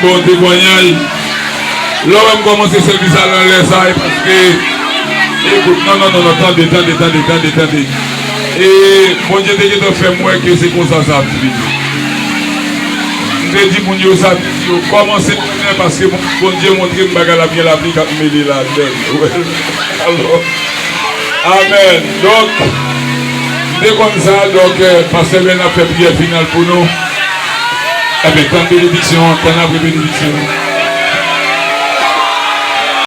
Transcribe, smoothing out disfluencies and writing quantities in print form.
Bon témoignage. Là, on commence le service à l'enlèvement parce que, écoute, non, attendez. Et bon Dieu, dès que tu fais moi que c'est comme ça, ça finit. Je dis, mon Dieu, ça finit. Commencez parce que bon Dieu montre que je vais la vie quand je me là. Alors, amen. Donc, dès comme ça, donc, Pasteur Ben a fait prière finale pour nous. Eh bien, tant de bénédiction, tant de bénédiction.